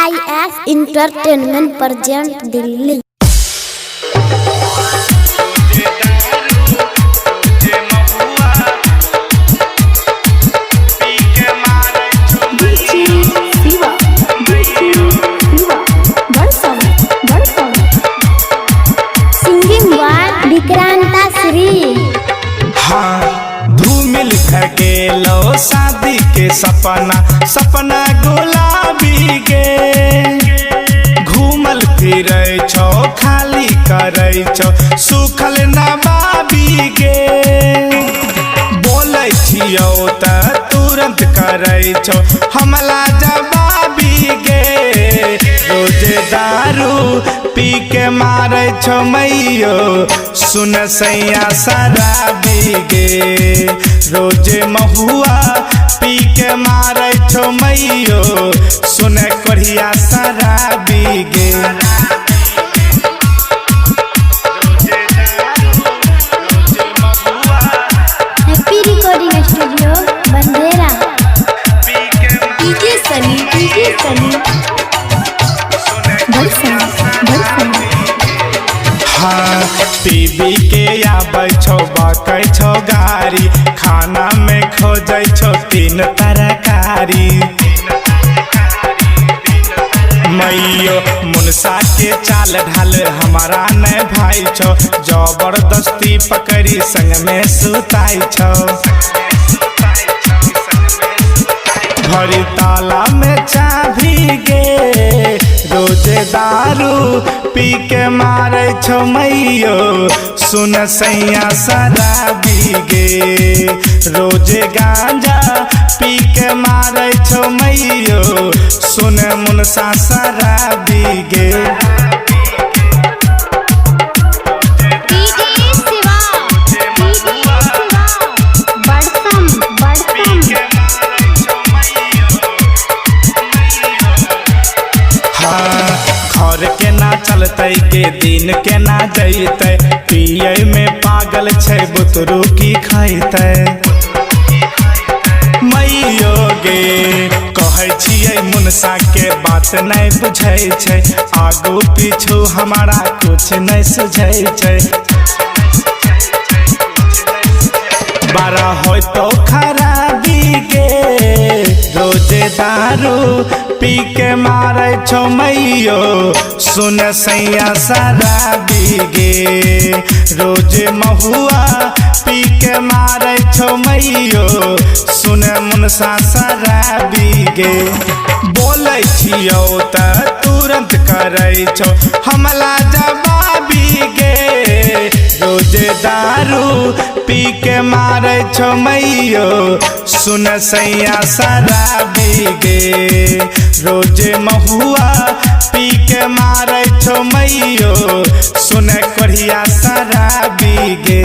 IS Entertainment present Delhi. हाँ धूमिल गेलो शादी के सपना गुलाबी गे घूमल फिरै छो खाली करै छो सुखल नवाबी गे बोलै छियौ त तुरंत करै छो हमला जवाबी गे रोजे दारू पी के मारै छो मैयो सुन सैया शराबी गे रोजे महुआ पी के मारै छो मैयो सुन कोढ़िया शराबी गे हैप्पी रिकॉर्डिंग स्टूडियो बंदेरा डीजे सनी हाँ टीवी के आबै छो बाकै छो गाड़ी खाना में खोजै छो 3 तरकारी मैयो मुनसा के चाल ढाल हमारा न भाई छो जबरदस्ती पकड़ी संग में सुताई छो भरी ताला में चाभी गे रोजे दारू पी के मारै छो मैयो सुन सैया शराबी गे रोजे गांजा पी के मारै छो मैयो सुन मुनसा शराबी गे घर के ना चलते के दिन के ना जैते पिए में पागल छै बुतरू की खैते मैयो गे कहै छियै मुनसा के बात नहीं बुझै छै आगू पीछू हमारा कुछ नहीं सुझै छै बड़ा हो तो खराबी गे रोजे दारू पी के मारै छो मैयो सुन सैया शराबी गे रोजे महुआ पी के मारै छो मैयो सुन मुनसा शराबी गे बोलै छियौ त तुरंत करै छो हमला जवाबी गे रोजे दारू पी के मारै छो मैयो सुन सैया शराबी गे रोजे महुआ पी के मारै छो मैयो सुन कोढ़िया शराबी गे।